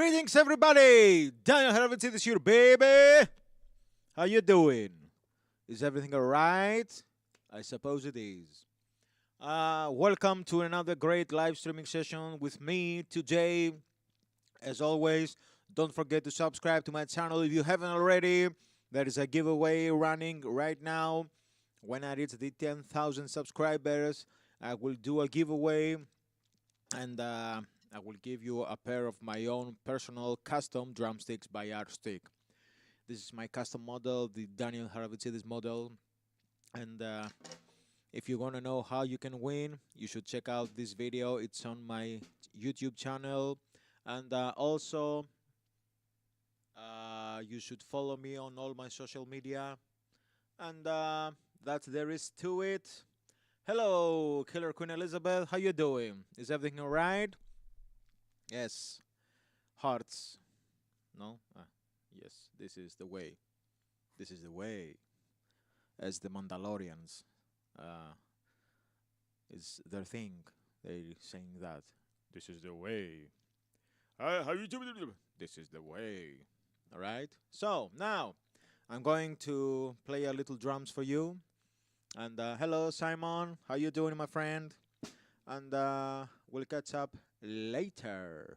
Greetings, everybody! Charavitsidis here, baby! How you doing? Is everything alright? I suppose it is. Welcome to another great live streaming session with me today. As always, don't forget to subscribe to my channel if you haven't already. There is a giveaway running right now. When I reach the 10,000 subscribers, I will do a giveaway, and I will give you a pair of my own personal custom drumsticks by Stick. This is my custom model, the Charavitsidis model, and if you want to know how you can win, you should check out this video. It's on my YouTube channel, and also you should follow me on all my social media, and that's there is to it. Hello, Killer Queen Elizabeth. How you doing? Is everything all right? Yes. Hearts. No? Yes, this is the way. This is the way. As the Mandalorians. It's their thing. They saying that. This is the way. How you doing? This is the way. Alright? So, now, I'm going to play a little drums for you. And hello, Simon. How you doing, my friend? And we'll catch up later.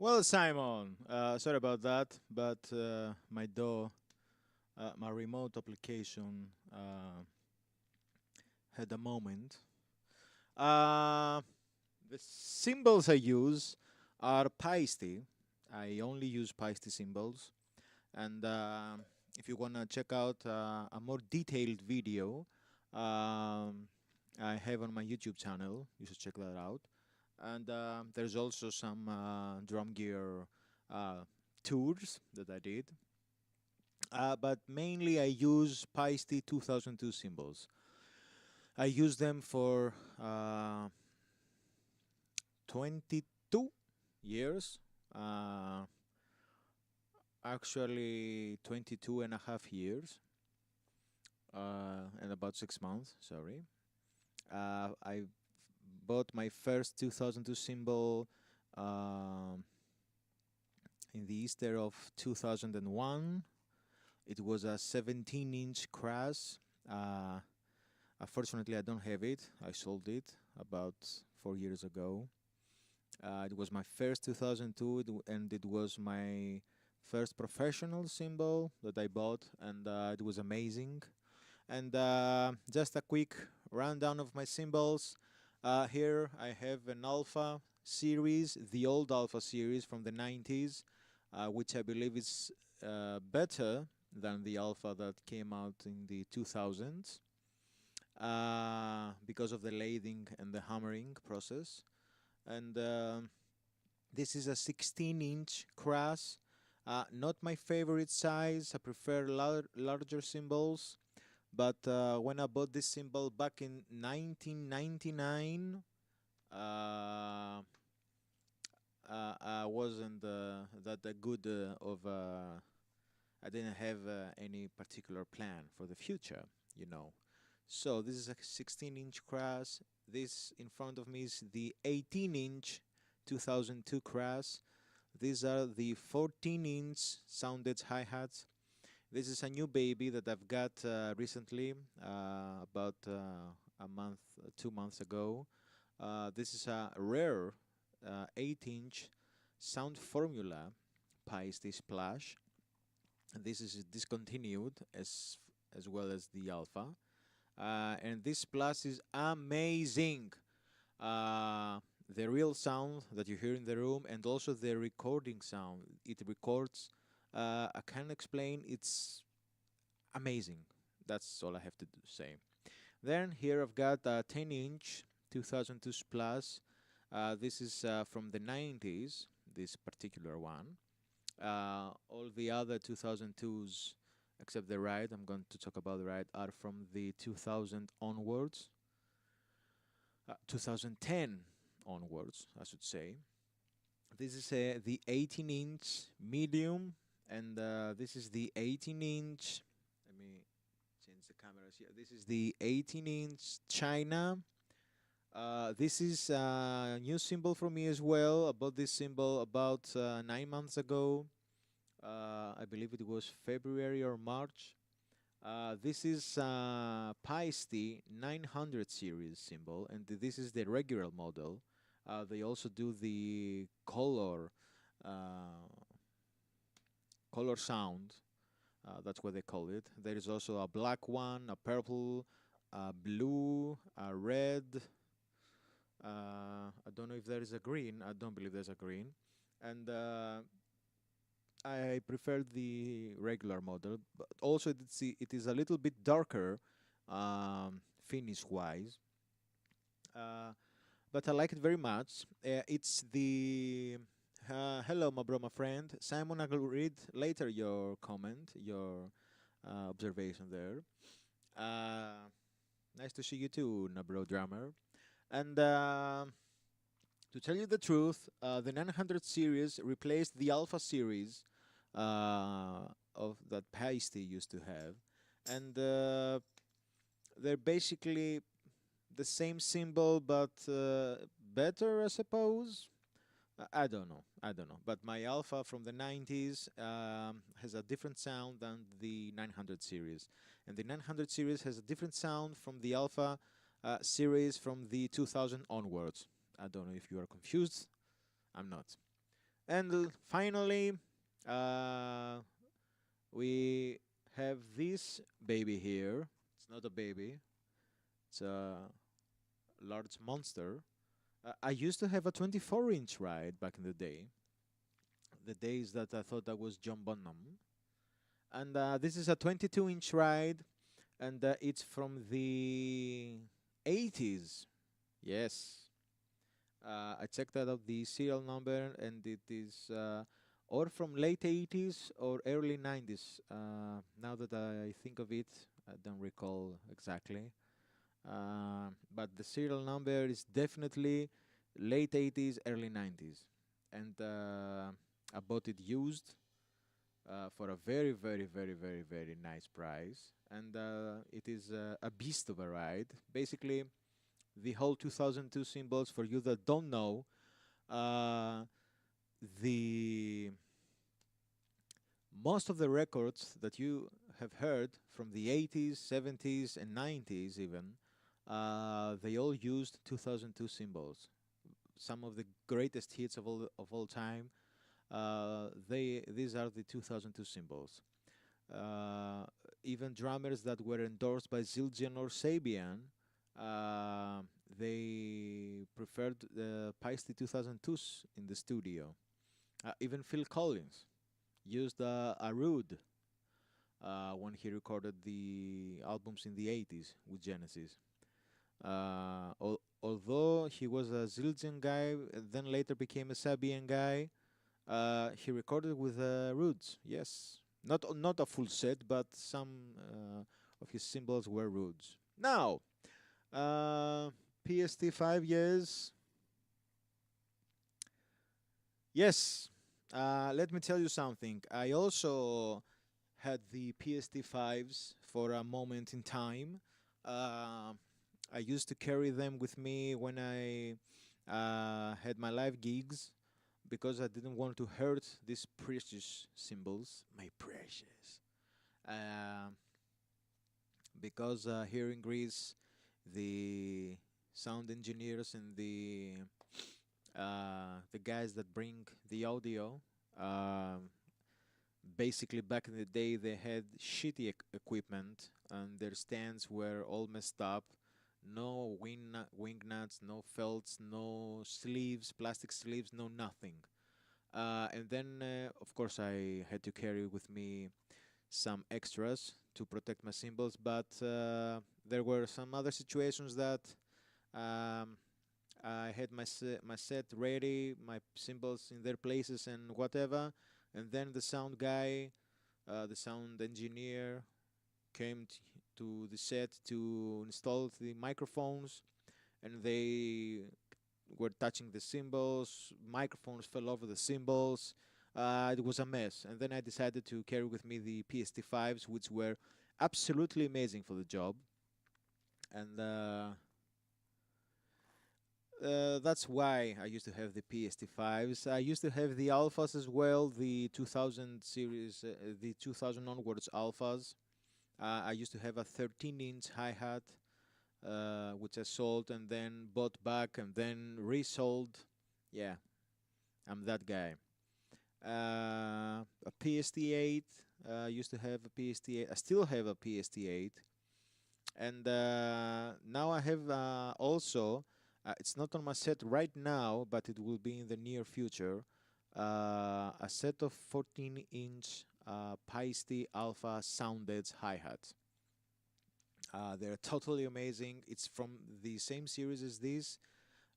Well, Simon, sorry about that, but my door, my remote application had a moment. Uh, the symbols I use are Paiste. I only use Paiste symbols. And if you want to check out a more detailed video, I have on my YouTube channel. You should check that out. And there's also some drum gear uh, tours that I did. But mainly I use Paiste 2002 symbols. I use them for 22 years. Uh, Actually, 22 and a half years and about 6 months, sorry. I bought my first 2002 symbol um, in the Easter of 2001. It was a 17-inch crash. Unfortunately, I don't have it. I sold it about 4 years ago. It was my first 2002, and it was my first professional symbol that I bought, and it was amazing. And just a quick rundown of my symbols. Here I have an Alpha series, the old Alpha series from the 90s, which I believe is better than the Alpha that came out in the 2000s because of the lathing and the hammering process. And this is a 16-inch crash. Not my favorite size. I prefer larger symbols. But when I bought this symbol back in 1999, I wasn't that good I didn't have any particular plan for the future, you know. So this is a 16-inch crash. This in front of me is the 18-inch 2002 crash. These are the 14-inch sounded hi-hats. This is a new baby that I've got recently, about a month, 2 months ago. This is a rare 8-inch sound formula Paiste Splash. This is discontinued as well as the Alpha. And this Plus is amazing. The real sound that you hear in the room and also the recording sound. It records. I can't explain. It's amazing. That's all I have to say. Then here I've got a 10-inch 2002 Plus. This is from the 90s, this particular one. All the other 2002s, except the Ride, I'm going to talk about the Ride, are from the 2000 onwards. 2010 onwards, I should say. This is the 18-inch medium, and this is the 18-inch. Let me change the cameras here. This is the 18-inch China. This is a new symbol for me as well. I bought this symbol about 9 months ago. I believe it was February or March. This is Paiste 900 series symbol, and this is the regular model. They also do the color sound. That's what they call it. There is also a black one, a purple, a blue, a red. I don't know if there is a green. I don't believe there's a green. And I prefer the regular model, but also it is a little bit darker finish-wise. But I like it very much. It's the hello, my bro, my friend Simon. I will read later your comment, your observation there. Nice to see you too, Nabro drummer. And to tell you the truth, the 900 series replaced the Alpha series of that Paiste used to have, and they're basically the same symbol but better, I suppose. I don't know. I don't know. But my Alpha from the 90s has a different sound than the 900 series, and the 900 series has a different sound from the Alpha series from the 2000 onwards. I don't know if you are confused. I'm not. And finally, uh, we have this baby here. It's not a baby, it's a large monster. I used to have a 24-inch ride back in the days that I thought I was John Bonham. And this is a 22-inch ride, and it's from the 80s. Yes. I checked out the serial number, and it is or from late 80s or early 90s. Now that I think of it, I don't recall exactly. But the serial number is definitely late 80s, early 90s. And I bought it used for a very, very, very, very, very nice price. And it is a beast of a ride. Basically, the whole 2002 symbols, for you that don't know, uh, the most of the records that you have heard from the 80s, 70s, and 90s even, they all used 2002 symbols. Some of the greatest hits of all time, these are the 2002 symbols. Uh, Even drummers that were endorsed by Zildjian or Sabian, uh, they preferred the Paiste 2002s in the studio. Even Phil Collins used a Rude when he recorded the albums in the 80s with Genesis. Although he was a Zildjian guy, then later became a Sabian guy, he recorded with Roods. Yes, not a full set, but some of his symbols were Roods. Now, PST 5 years. Yes. Let me tell you something. I also had the PST 5s for a moment in time. Uh, I used to carry them with me when I had my live gigs because I didn't want to hurt these precious symbols, my precious. Um because here in Greece, the sound engineers and the guys that bring the audio, um, basically back in the day they had shitty equipment and their stands were all messed up. No wing nuts, no felts, no sleeves, plastic sleeves, no nothing. And then, of course, I had to carry with me some extras to protect my symbols, but there were some other situations that um, I had my set ready, my symbols in their places and whatever, and then the sound guy, the sound engineer, came to the set to install the microphones, and they were touching the cymbals, microphones fell over the cymbals. It was a mess. And then I decided to carry with me the PST5s, which were absolutely amazing for the job. And that's why I used to have the PST5s. I used to have the alphas as well, the 2000 series, the 2000 onwards alphas. I used to have a 13-inch hi-hat, which I sold and then bought back and then resold. Yeah, I'm that guy. A PST8. I used to have a PST8. I still have a PST8, and now I have also. It's not on my set right now, but it will be in the near future. A set of 14-inch Paiste Alpha Soundedge hi-hats. They're totally amazing. It's from the same series as this.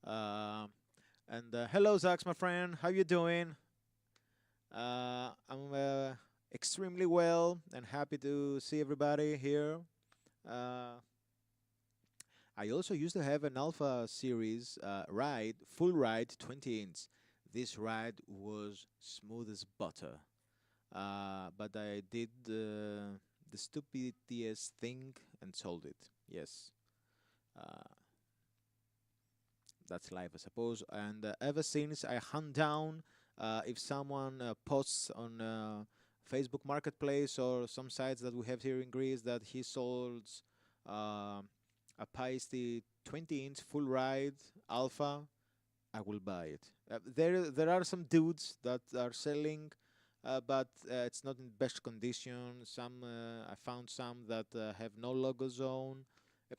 Uh, and hello, Zax, my friend. How you doing? I'm extremely well and happy to see everybody here. Uh, I also used to have an Alpha series ride, full ride, 20 inch. This ride was smooth as butter. But I did the stupidest thing and sold it. Yes. Uh, that's life, I suppose. And ever since I hunt down if someone posts on Facebook Marketplace or some sites that we have here in Greece that he sold a Paiste 20-inch full ride alpha, I will buy it. There are some dudes that are selling, but it's not in best condition. Some I found some that have no logo zone. Uh,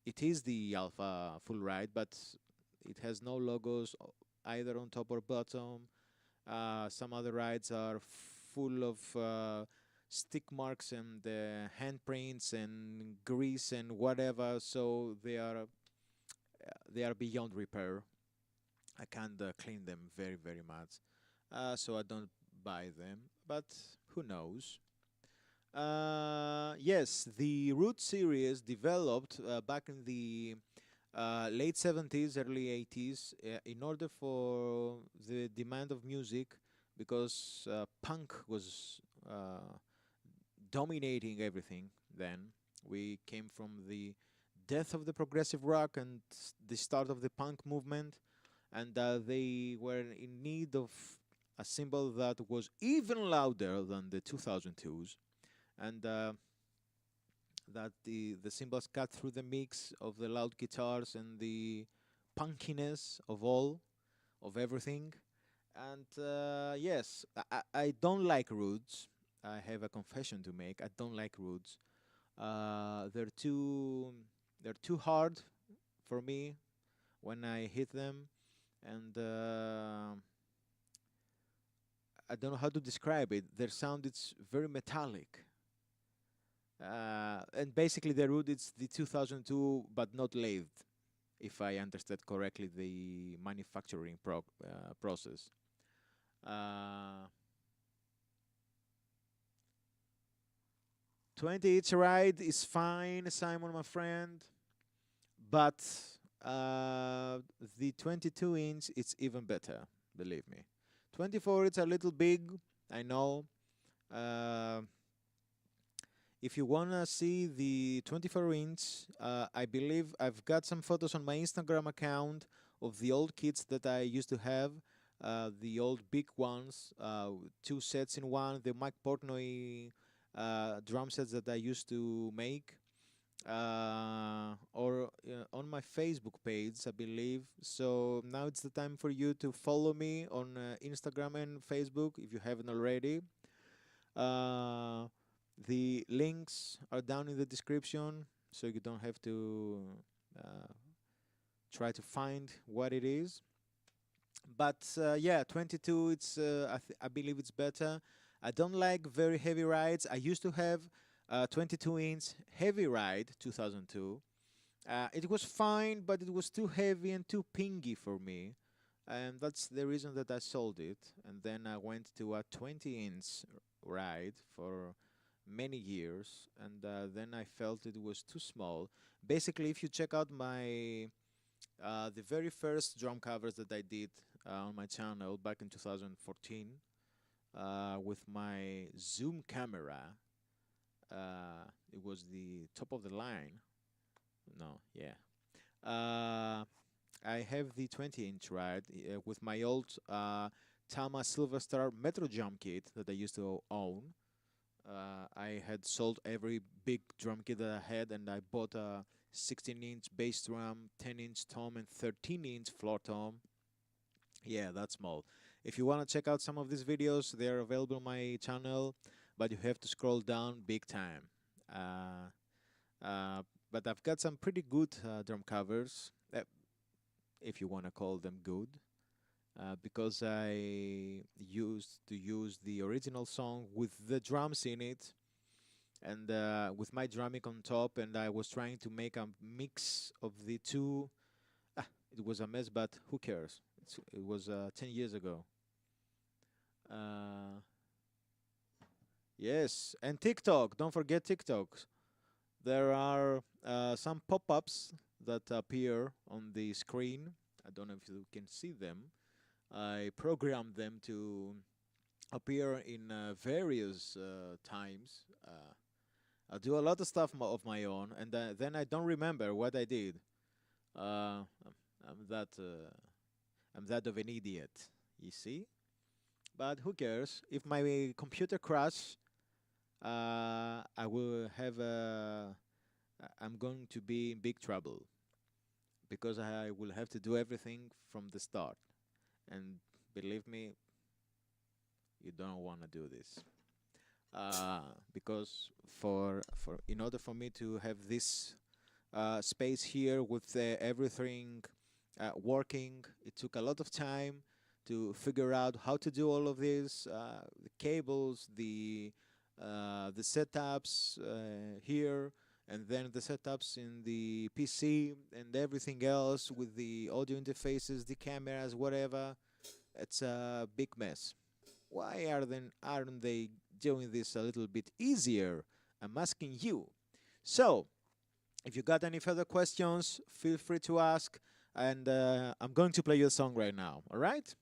It is the Alpha full ride, but it has no logos either on top or bottom. Some other rides are full of stick marks and handprints and grease and whatever, so they are beyond repair. I can't clean them very much, so I don't buy them. But who knows? Yes, the Root series developed back in the late 70s, early 80s, in order for the demand of music, because punk was dominating everything then. We came from the death of the progressive rock and the start of the punk movement, and they were in need of a symbol that was even louder than the 2002s, and that the cymbals cut through the mix of the loud guitars and the punkiness of everything. And yes, I don't like Roots. I have a confession to make. I don't like Roots. They're too hard for me when I hit them, and I don't know how to describe it. Their sound is very metallic. And basically, the root is the 2002, but not lathed, if I understood correctly the manufacturing process. Uh, 20 each ride is fine, Simon, my friend, but the 22-inch it's even better, believe me. 24 it's a little big, I know. Uh, If you wanna see the 24-inch, I believe I've got some photos on my Instagram account of the old kits that I used to have, the old big ones, two sets in one, the Mike Portnoy drum sets that I used to make, or on my Facebook page, I believe. So now it's the time for you to follow me on Instagram and Facebook if you haven't already. Uh, the links are down in the description, so you don't have to uh, try to find what it is. But yeah, 22, I believe it's better. I don't like very heavy rides. I used to have 22-inch heavy ride 2002. It was fine, but it was too heavy and too pingy for me. And that's the reason that I sold it. And then I went to a 20-inch ride for many years, and then I felt it was too small. Basically, if you check out my the very first drum covers that I did on my channel back in 2014 with my zoom camera, it was the top of the line. No, yeah. I have the 20-inch ride with my old Tama Silver Star Metro Jump kit that I used to own. I had sold every big drum kit that I had, and I bought a 16-inch bass drum, 10-inch tom, and 13-inch floor tom. Yeah, that's small. If you want to check out some of these videos, they are available on my channel, but you have to scroll down big time. But I've got some pretty good drum covers, if you want to call them good. Because I used to use the original song with the drums in it, and with my drumming on top, and I was trying to make a mix of the two. It was a mess, but who cares? It was 10 years ago. Uh, yes, and TikTok. Don't forget TikTok. There are some pop-ups that appear on the screen. I don't know if you can see them. I programmed them to appear in various times. I do a lot of stuff of my own, and then I don't remember what I did. Uh, I'm that I'm that of an idiot, you see. But who cares? If my computer crash, I will have I'm going to be in big trouble because I will have to do everything from the start. And believe me, you don't want to do this. Because for in order for me to have this space here with everything working, it took a lot of time to figure out how to do all of this, the cables, the setups here, and then the setups in the PC and everything else with the audio interfaces, the cameras, whatever. It's a big mess. Why aren't they doing this a little bit easier? I'm asking you. So, if you got any further questions, feel free to ask, and I'm going to play you a song right now. All right?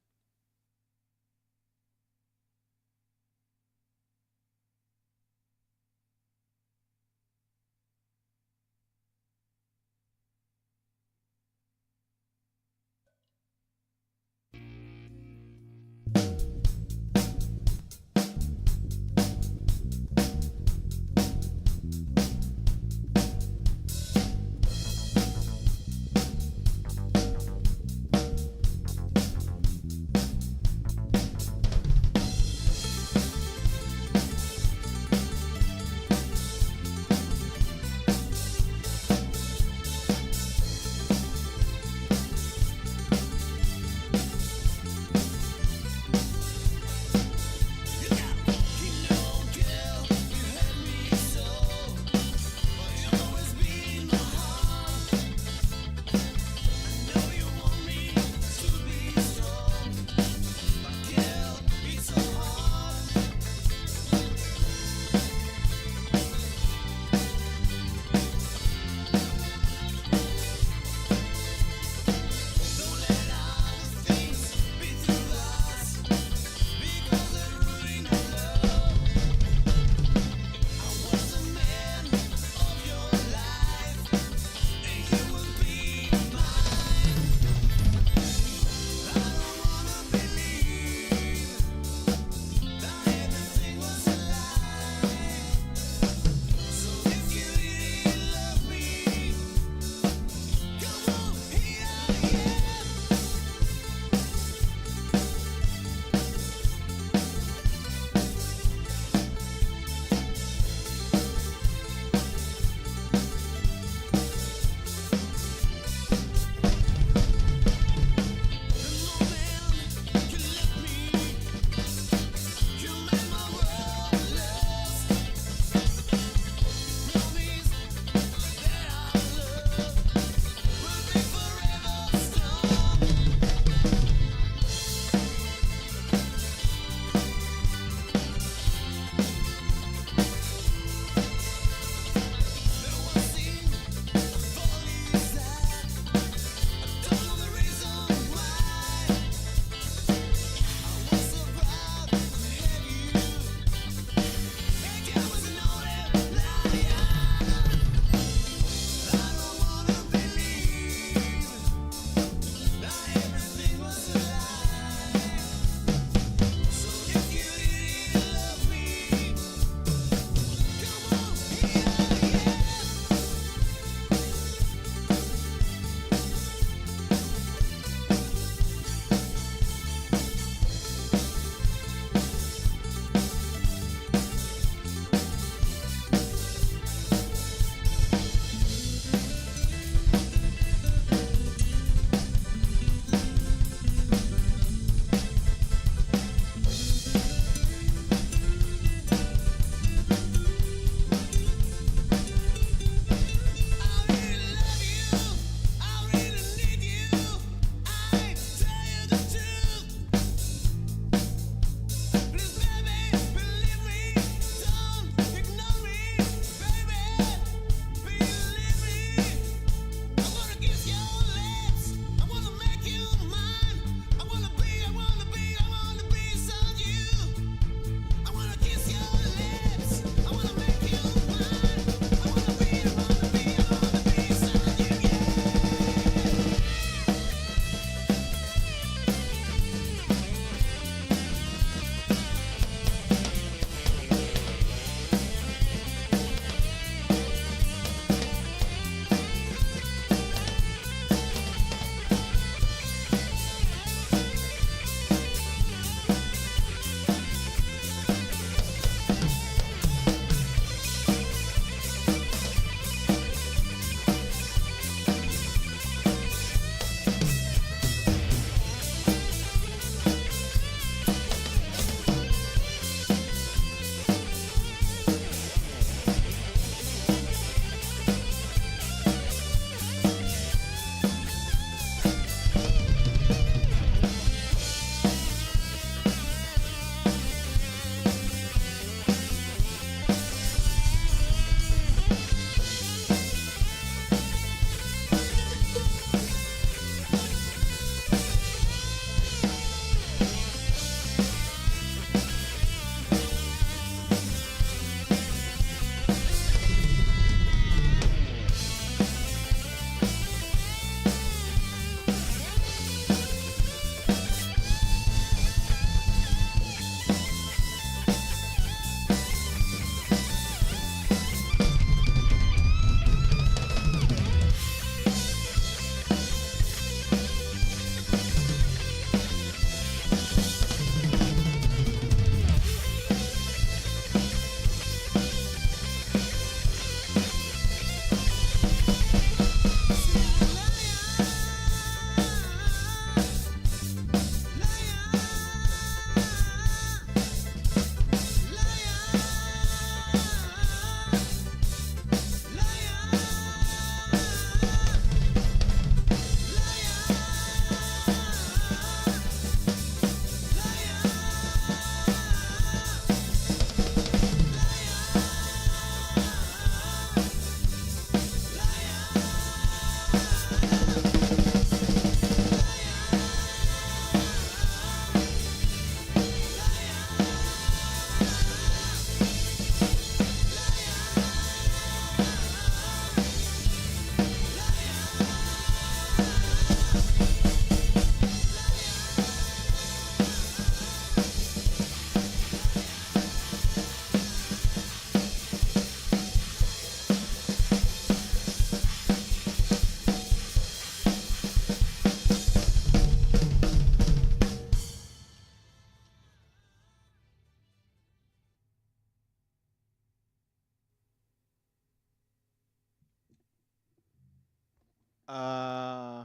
Uh,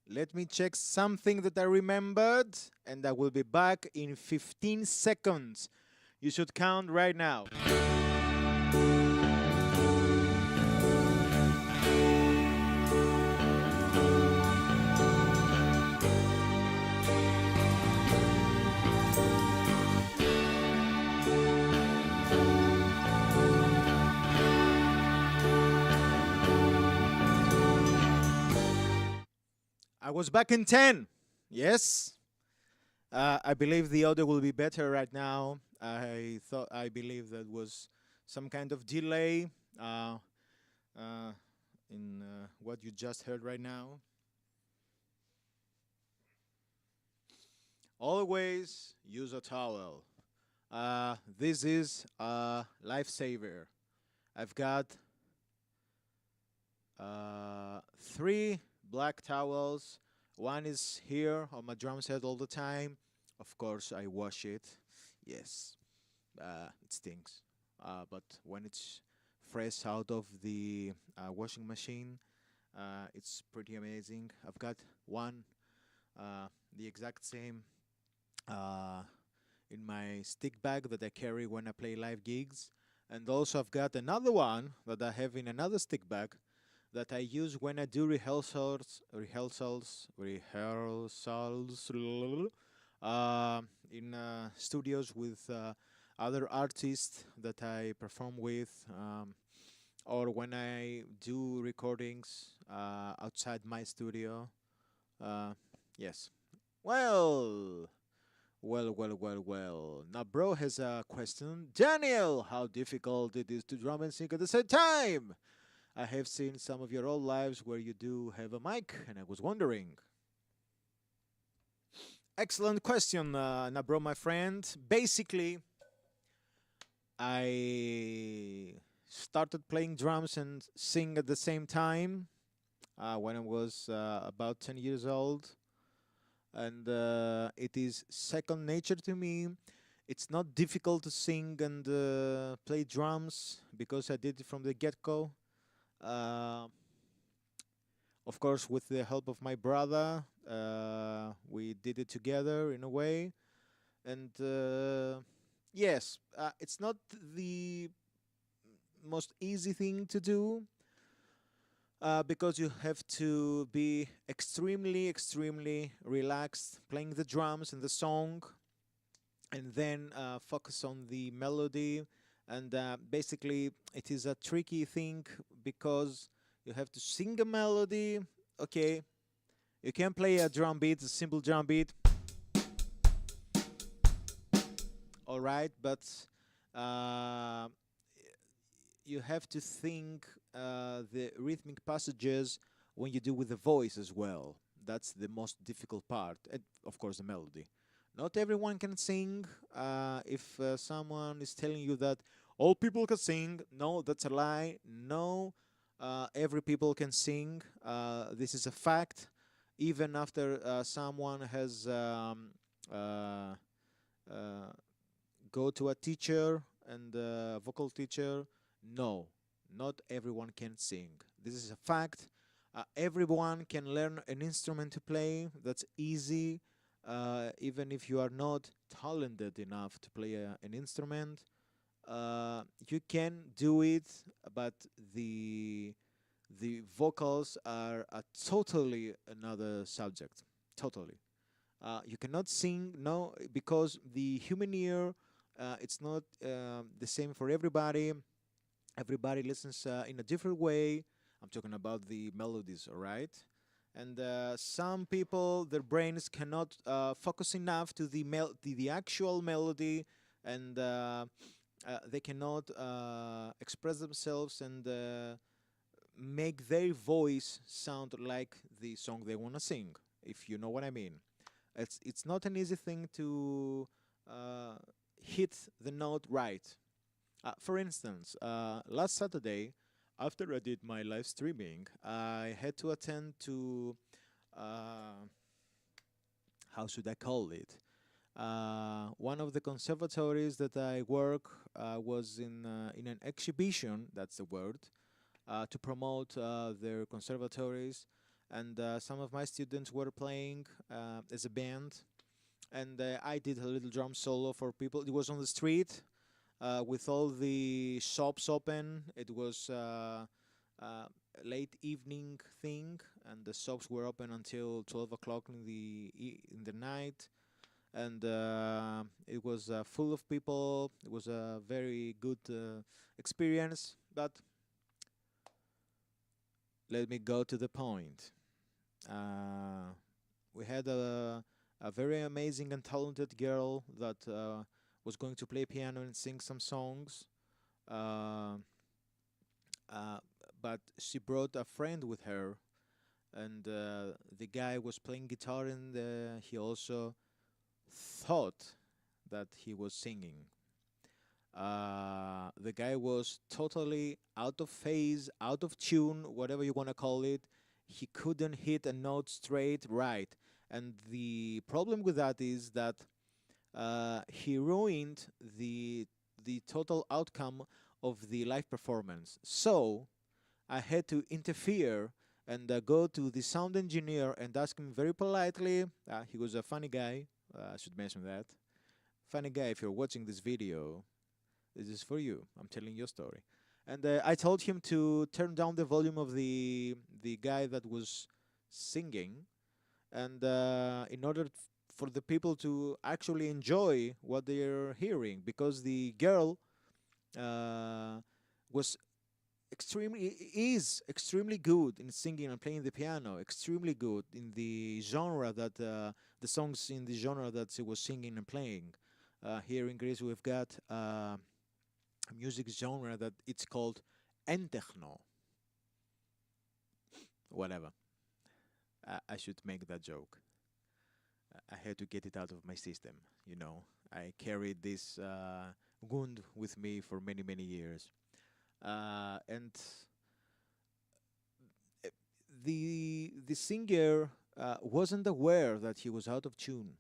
Let me check something that I remembered, and I will be back in 15 seconds. You should count right now. I was back in 10. Yes. I believe the audio will be better right now. I believe that was some kind of delay uh, in what you just heard right now. Always use a towel. This is a lifesaver. I've got three black towels. One is here on my drum set all the time. Of course, I wash it. Yes, it stinks. But when it's fresh out of the washing machine, it's pretty amazing. I've got one, the exact same, uh, in my stick bag that I carry when I play live gigs. And also, I've got another one that I have in another stick bag that I use when I do rehearsals in studios with other artists that I perform with, or when I do recordings outside my studio. Uh, yes. Well, well. Now, bro has a question. Daniel, how difficult it is to drum and sing at the same time? I have seen some of your old lives where you do have a mic, and I was wondering. Excellent question, Nabro, my friend. Basically, I started playing drums and sing at the same time when I was about 10 years old. And it is second nature to me. It's not difficult to sing and play drums because I did it from the get-go. Uh, of course, with the help of my brother, we did it together in a way. And yes, it's not the most easy thing to do because you have to be extremely relaxed playing the drums and the song, and then focus on the melody. And basically, it is a tricky thing because you have to sing a melody. Okay, you can play a drum beat, a simple drum beat. All right, but uh, you have to think the rhythmic passages when you do with the voice as well. That's the most difficult part, and of course the melody. Not everyone can sing. If someone is telling you that all people can sing, no, that's a lie. No, every people can sing. This is a fact. Even after someone has uh, uh, go to a teacher and a vocal teacher, no, not everyone can sing. This is a fact. Everyone can learn an instrument to play. That's easy. Even if you are not talented enough to play an instrument, you can do it. But the vocals are a totally another subject. Totally. You cannot sing, no, because the human ear, it's not the same for everybody. Everybody listens in a different way. I'm talking about the melodies, all right? And some people, their brains cannot focus enough to the actual melody, and they cannot express themselves and make their voice sound like the song they want to sing, if you know what I mean. It's not an easy thing to hit the note right. For instance, last Saturday, after I did my live streaming, I had to attend to how should I call it? One of the conservatories that I work was in an exhibition. That's the word, to promote their conservatories, and some of my students were playing as a band, and I did a little drum solo for people. It was on the street with all the shops open. It was late evening thing, and the shops were open until 12 o'clock in the night, and it was full of people. It was a very good experience. But let me go to the point. Uh, we had a very amazing and talented girl that was going to play piano and sing some songs. Uh, uh, but she brought a friend with her, and the guy was playing guitar, and he also thought that he was singing. The guy was totally out of phase, out of tune, whatever you want to call it. He couldn't hit a note straight right. And the problem with that is that he ruined the total outcome of the live performance. So I had to interfere and go to the sound engineer and ask him very politely. He was a funny guy. I should mention that. Funny guy, if you're watching this video, this is for you. I'm telling your story. And I told him to turn down the volume of the guy that was singing, and in order for the people to actually enjoy what they're hearing, because the girl was is extremely good in singing and playing the piano, extremely good in the genre that the songs in the genre that she was singing and playing. Here in Greece, we've got a music genre that it's called entechno. Whatever. I should make that joke. I had to get it out of my system. You know, I carried this wound with me for many, many years, and the singer wasn't aware that he was out of tune.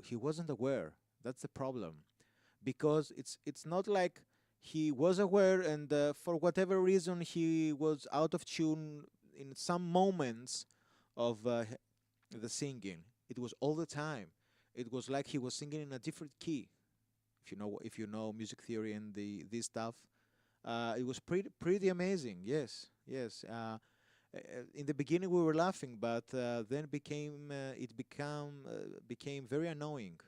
He wasn't aware. That's the problem, because it's not like he was aware and for whatever reason he was out of tune in some moments of the singing. It was all the time. It was like he was singing in a different key. If you know music theory and the this stuff, it was pretty amazing. Yes, yes. In the beginning we were laughing, but then became very annoying.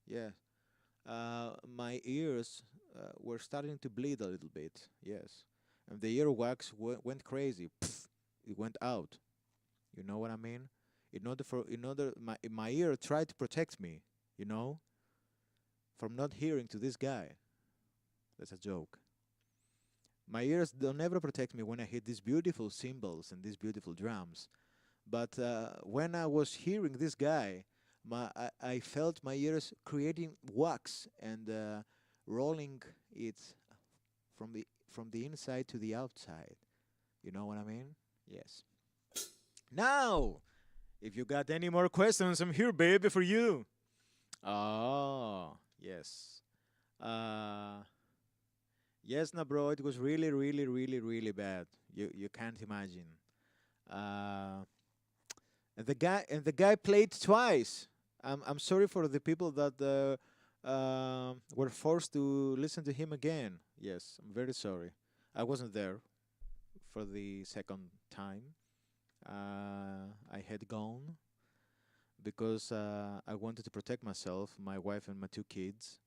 Yeah. My ears were starting to bleed a little bit. Yes, and the earwax went crazy. Pfft, it went out. You know what I mean? My ear tried to protect me. You know, from not hearing to this guy. That's a joke. My ears don't ever protect me when I hit these beautiful cymbals and these beautiful drums. But when I was hearing this guy, I felt my ears creating wax and rolling it from the inside to the outside. You know what I mean? Yes. Now, if you got any more questions, I'm here, baby, for you. Oh, yes. Uh, yes, no, bro. It was really, really, really, really bad. You can't imagine. Uh, and the guy played twice. I'm sorry for the people that were forced to listen to him again. Yes, I'm very sorry. I wasn't there for the second time. I had gone because I wanted to protect myself, my wife, and my two kids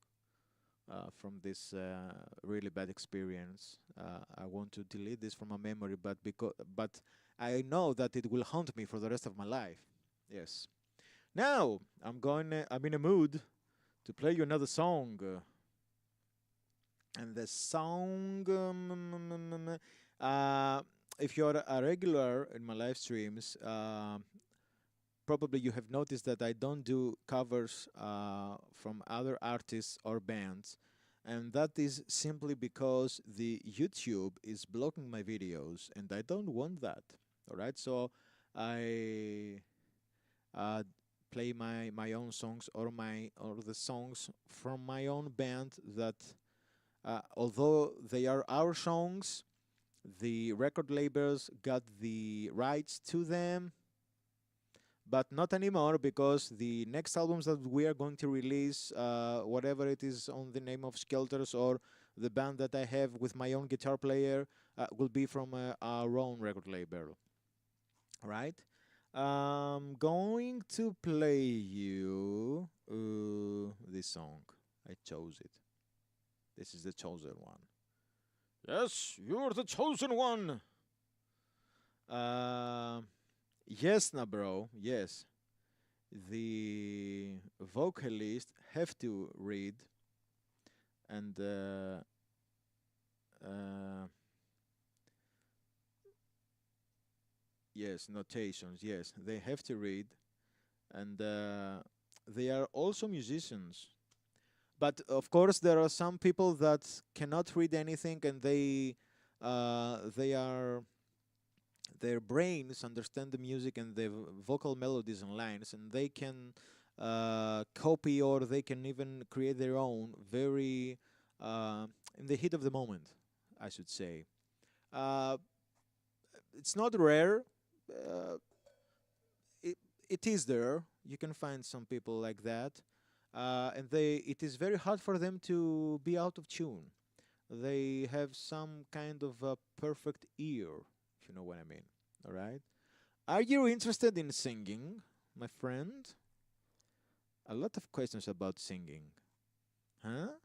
from this really bad experience. I want to delete this from my memory, but I know that it will haunt me for the rest of my life. Yes. Now I'm in a mood to play you another song, and the song. If you're a regular in my live streams, probably you have noticed that I don't do covers from other artists or bands, and that is simply because the YouTube is blocking my videos, and I don't want that. All right, so I play my own songs or the songs from my own band that, although they are our songs, the record labels got the rights to them. but not anymore because the next albums that we are going to release, whatever it is on the name of Skelters or the band that I have with my own guitar player, will be from our own record label. Right? I'm going to play you this song. I chose it. This is the chosen one. Yes, you're the chosen one. Yes, na bro. Yes, the vocalist have to read and yes, notations. Yes, they have to read, and they are also musicians. But of course, there are some people that cannot read anything, and they are their brains understand the music and the vocal melodies and lines, and they can copy or they can even create their own very in the heat of the moment, I should say. Uh, it's not rare. Uh, it is there. You can find some people like that, and it is very hard for them to be out of tune. They have some kind of a perfect ear, if you know what I mean. All right. Are you interested in singing, my friend? A lot of questions about singing. Huh?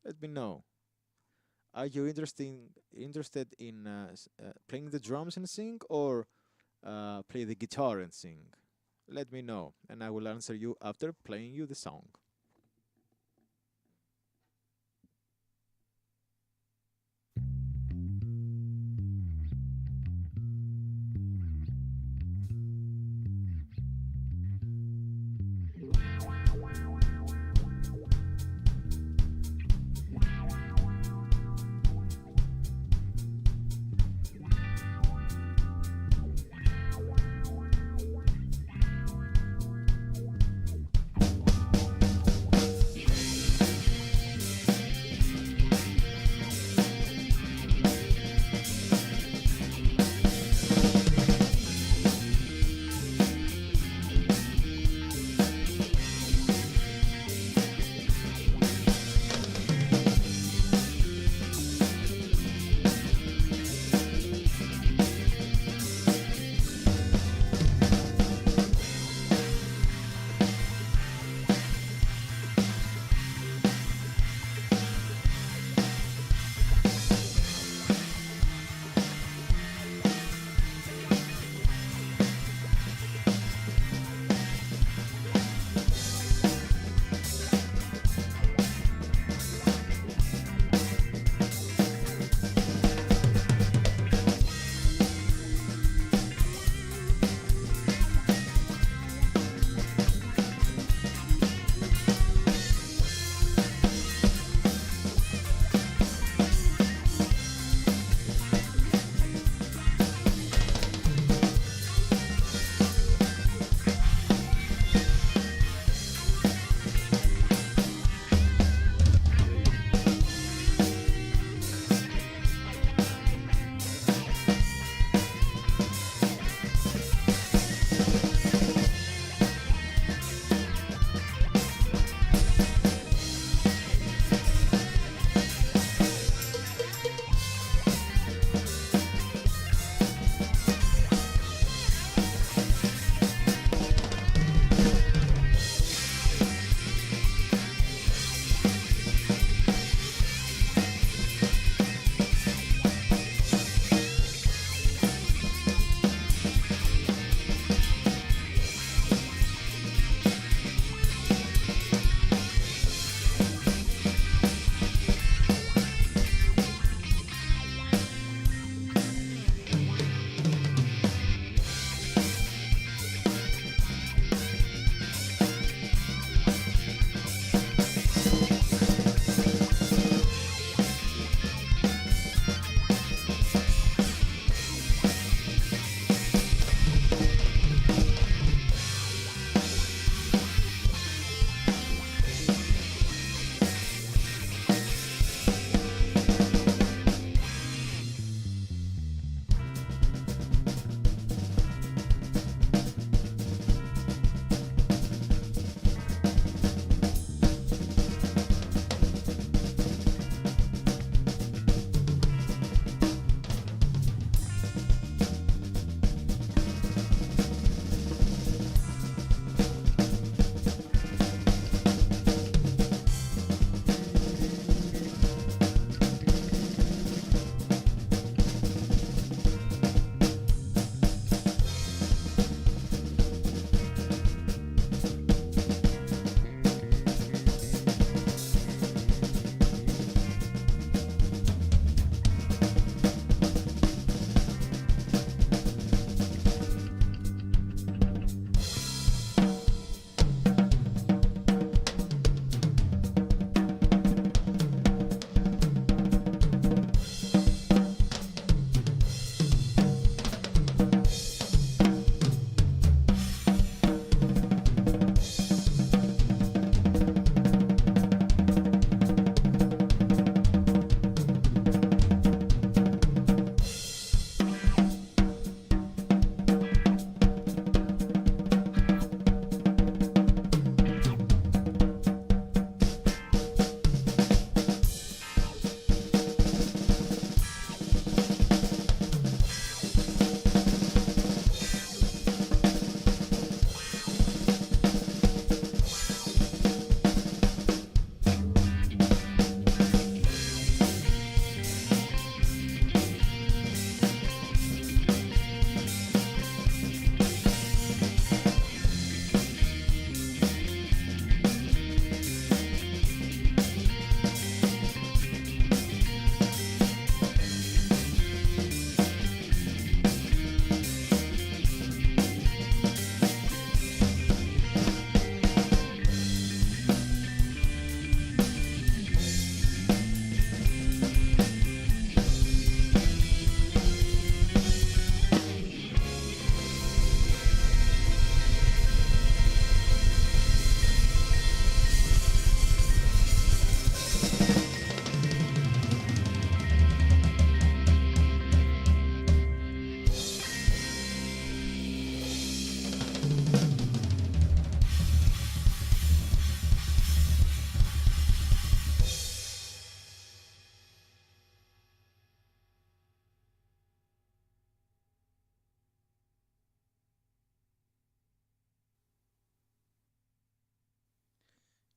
Let me know. Are you interested in playing the drums and sing, or play the guitar and sing? Let me know, and I will answer you after playing you the song.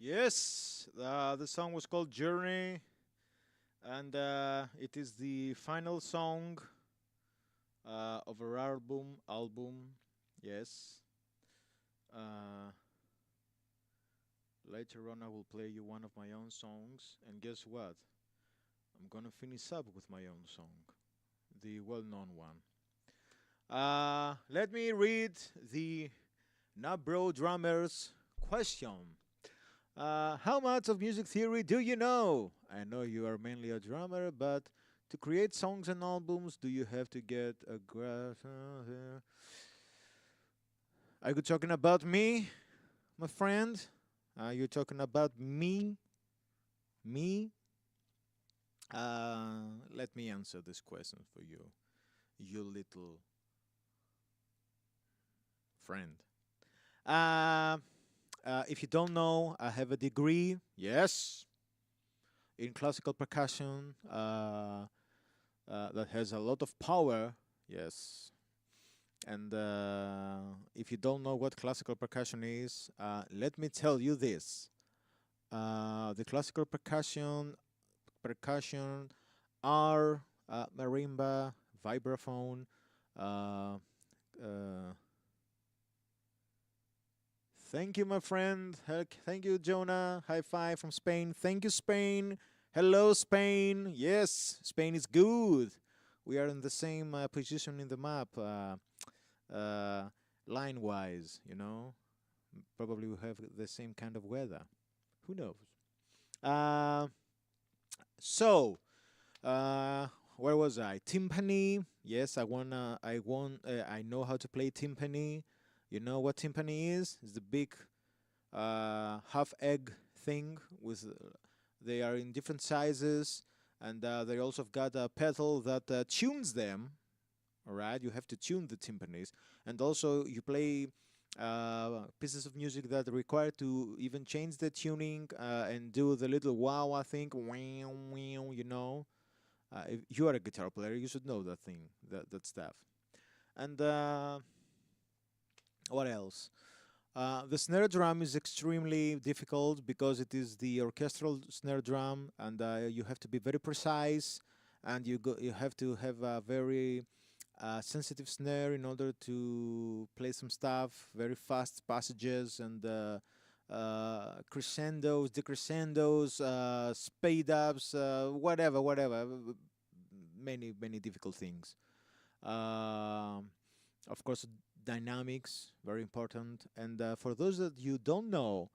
Yes, the song was called Journey, and it is the final song of our album. Yes. Uh, Later on, I will play you one of my own songs, and guess what? I'm gonna finish up with my own song, the well-known one. Let me read the Nabro Drummers question. How much of music theory do you know? I know you are mainly a drummer, but to create songs and albums, do you have to get a grasp? Are you talking about me, my friend? Are you talking about me? Me? Let me answer this question for you, you little friend. Uh, if you don't know, I have a degree, yes, in classical percussion that has a lot of power, yes. And if you don't know what classical percussion is, let me tell you this. The classical percussion are marimba, vibraphone, uh, uh, thank you, my friend. Thank you, Jonah. High five from Spain. Thank you, Spain. Hello, Spain. Yes, Spain is good. We are in the same position in the map, uh, line wise, you know. Probably we have the same kind of weather. Who knows? Uh, so, uh, where was I? Timpani. Yes, I know how to play timpani. You know what timpani is? It's the big half egg thing with they are in different sizes, and they also have got a pedal that tunes them. All right, you have to tune the timpanis, and also you play pieces of music that require to even change the tuning and do the little wow, I think, wow, wow, you know. If you are a guitar player, you should know that thing, that stuff. And what else? The snare drum is extremely difficult because it is the orchestral snare drum, and you have to be very precise, and you have to have a very sensitive snare in order to play some stuff, very fast passages and crescendos, decrescendos, speed ups, whatever, many difficult things. Um of course, dynamics, very important. And for those that you don't know,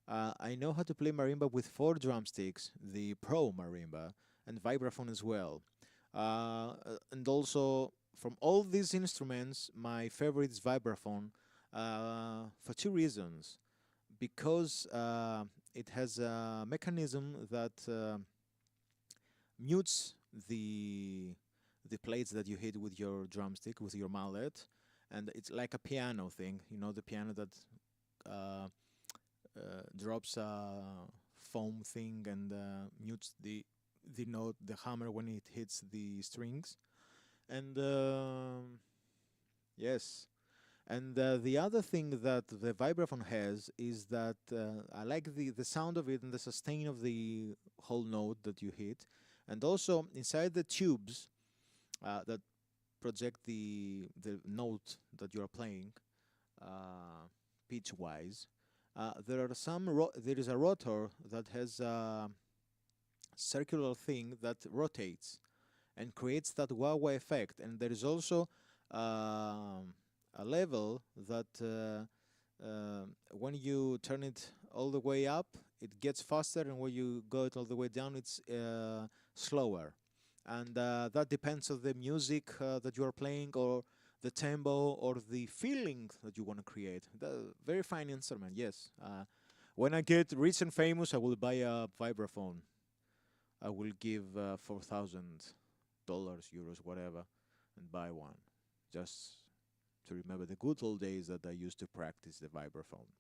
I know how to play marimba with four drumsticks, the pro marimba, and vibraphone as well. And also, from all these instruments, my favorite is vibraphone for two reasons. Because it has a mechanism that mutes the plates that you hit with your drumstick, with your mallet, and it's like a piano thing. You know, the piano that uh, drops a foam thing and mutes the note, the hammer when it hits the strings. And yes, and the other thing that the vibraphone has is that I like the sound of it and the sustain of the whole note that you hit, and also inside the tubes that project the note that you are playing, pitch wise. There is a rotor that has a circular thing that rotates and creates that wah wah effect. And there is also a level that when you turn it all the way up, it gets faster, and when you go it all the way down, it's slower. And that depends on the music that you are playing, or the tempo, or the feeling that you want to create. Very fine instrument, yes. When I get rich and famous, I will buy a vibraphone. I will give $4,000, euros, whatever, and buy one, just to remember the good old days that I used to practice the vibraphone.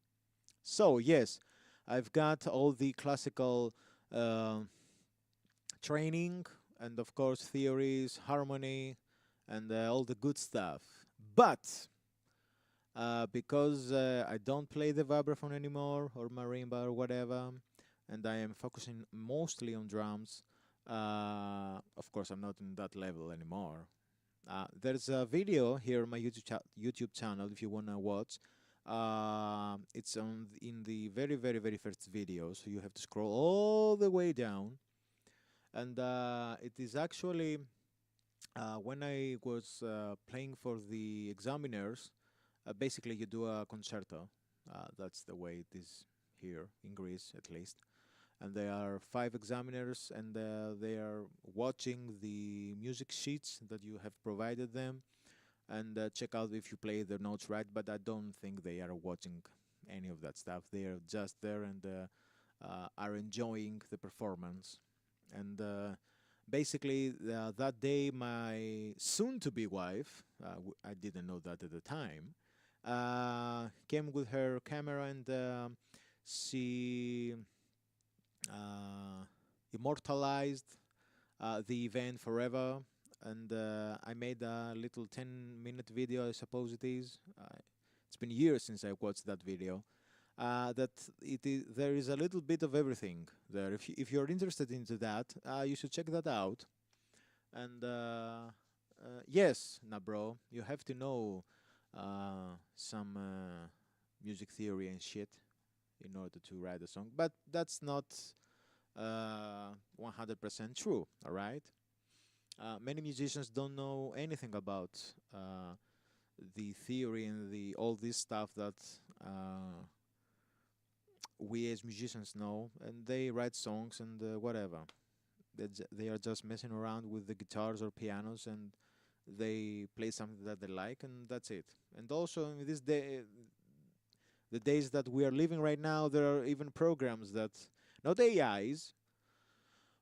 So yes, I've got all the classical training, and of course theories, harmony, and all the good stuff. But because I don't play the vibraphone anymore or marimba or whatever, and I am focusing mostly on drums. Of course, I'm not in that level anymore. There's a video here on my YouTube channel if you wanna watch. It's in the very very very first video, so you have to scroll all the way down, and it is actually when I was playing for the examiners. Basically, you do a concerto. That's the way it is here in Greece, at least. And there are 5 examiners, and they are watching the music sheets that you have provided them, and check out if you play the notes right. But I don't think they are watching any of that stuff. They are just there and are enjoying the performance. And basically, that day, my soon-to-be wife, I didn't know that at the time, came with her camera, and she immortalized the event forever. And I made a little 10-minute video, I suppose it is. It's been years since I watched that video. There is a little bit of everything there. If you're interested into that, you should check that out. And yes, nah, bro, you have to know some music theory and shit in order to write a song, but that's not 100% true. All right, many musicians don't know anything about the theory and all this stuff that we as musicians know, and they write songs and whatever. They are just messing around with the guitars or pianos, and they play something that they like, and that's it. And also in this day, the days that we are living right now, there are even programs that, not AIs,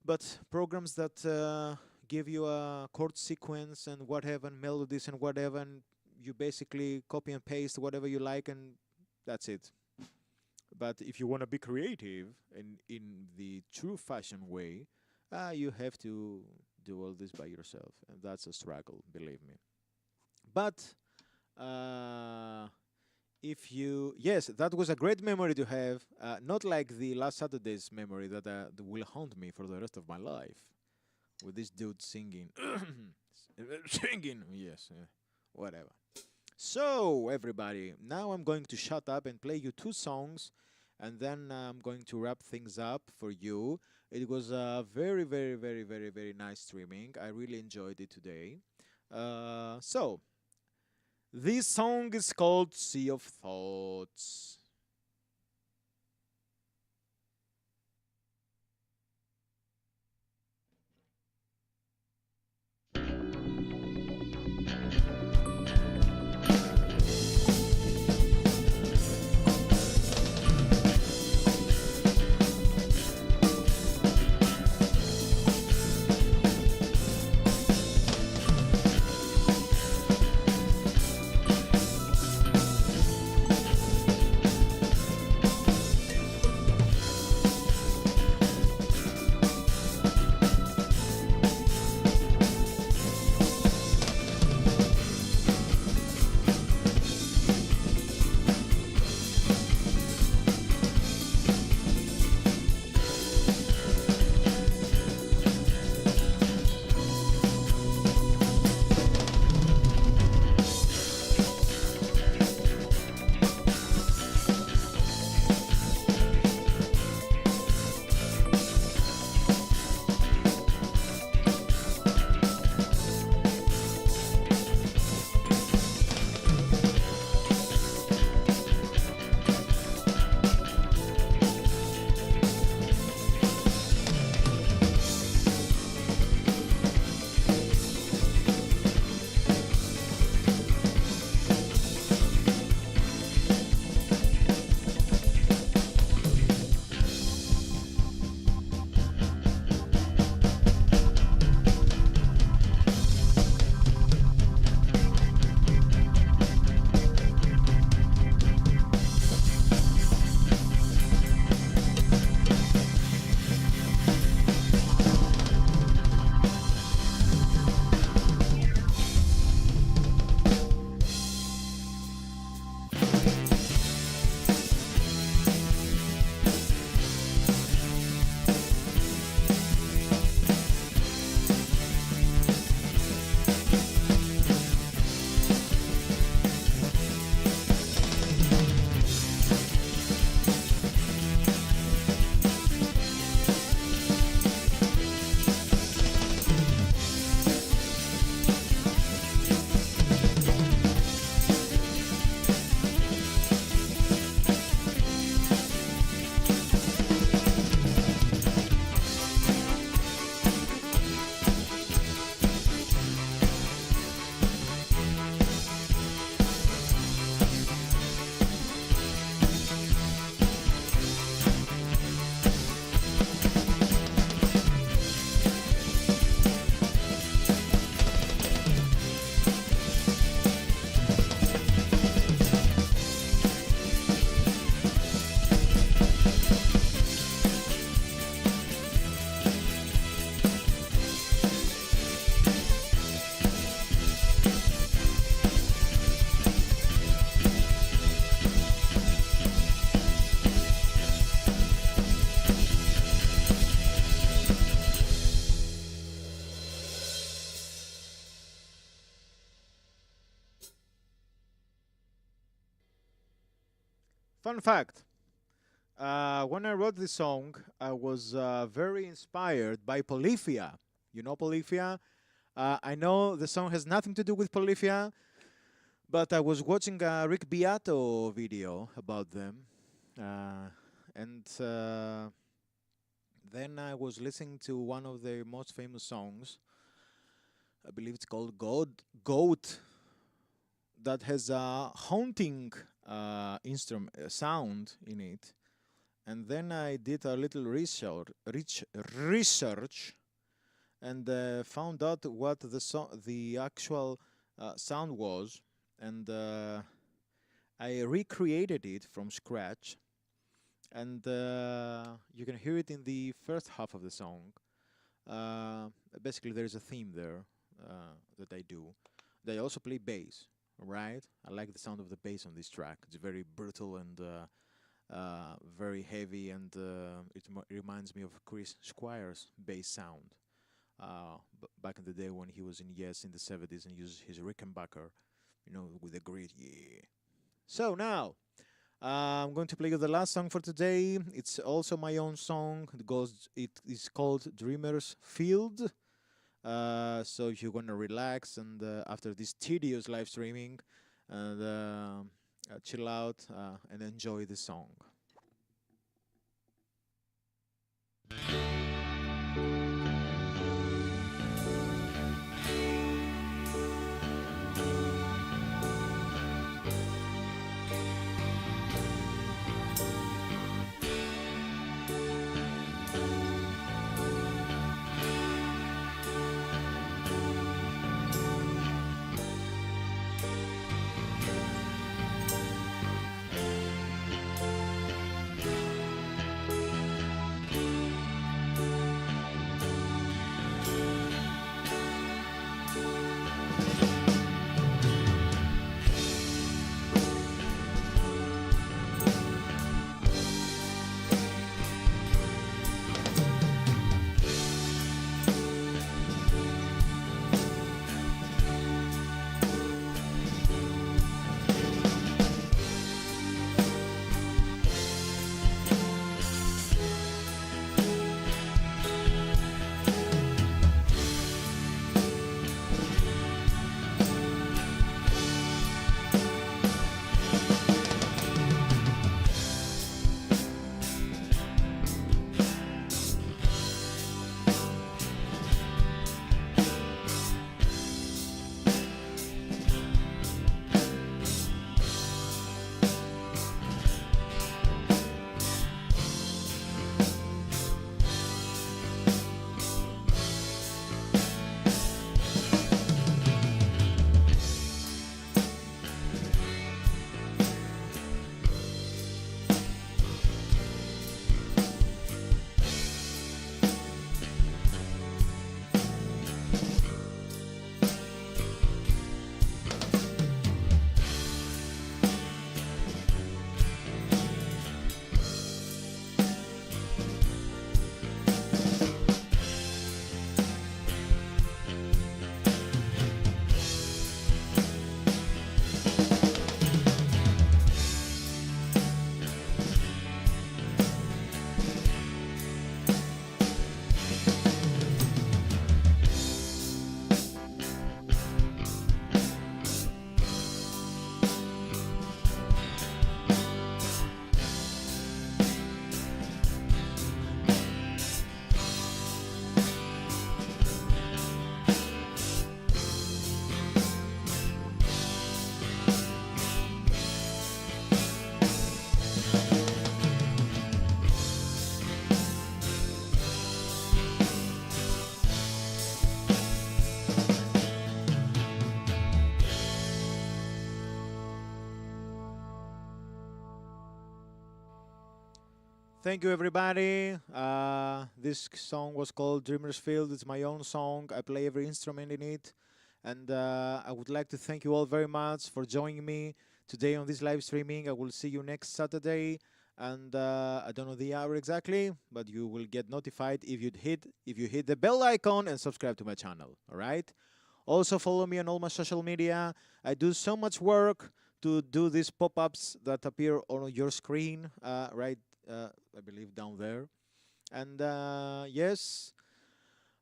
but programs that give you a chord sequence and whatever, and melodies and whatever, and you basically copy and paste whatever you like, and that's it. But if you want to be creative in the true fashion way, you have to do all this by yourself, and that's a struggle, believe me. But yes, that was a great memory to have, not like the last Saturday's memory that will haunt me for the rest of my life, with this dude singing, singing, yes, whatever. So, everybody, now I'm going to shut up and play you 2 songs, and then I'm going to wrap things up for you. It was a very, very, very, very, very nice streaming. I really enjoyed it today. So, this song is called Sea of Thoughts. Fun fact. When I wrote this song, I was very inspired by Polyphia. You know Polyphia? I know the song has nothing to do with Polyphia, but I was watching a Rick Beato video about them. And then I was listening to one of their most famous songs. I believe it's called Goat, that has a haunting instrument sound in it. And then I did a little research and found out what the actual sound was, and I recreated it from scratch. And you can hear it in the first half of the song. Basically, there is a theme there that I do. They also play bass, right? I like the sound of the bass on this track. It's very brutal and very heavy, and it reminds me of Chris Squire's bass sound back in the day when he was in Yes in the 70s and used his Rickenbacker, with the grit. Yeah. So now I'm going to play you the last song for today. It's also my own song. It is called Dreamer's Field. So if you want to relax and after this tedious live streaming, and chill out and enjoy the song. Thank you, everybody. This song was called Dreamer's Field. It's my own song. I play every instrument in it. And I would like to thank you all very much for joining me today on this live streaming. I will see you next Saturday. And I don't know the hour exactly, but you will get notified if you hit the bell icon and subscribe to my channel. All right? Also follow me on all my social media. I do so much work to do these pop-ups that appear on your screen, right, I believe down there. And yes,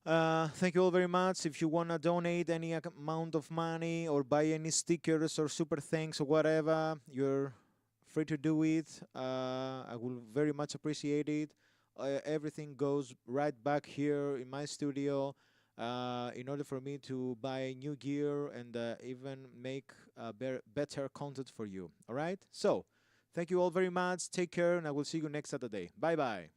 thank you all very much. If you want to donate any amount of money or buy any stickers or super thanks or whatever, you're free to do it. I will very much appreciate it. Everything goes right back here in my studio in order for me to buy new gear and even make better content for you. All right? So, thank you all very much. Take care, and I will see you next Saturday. Bye bye.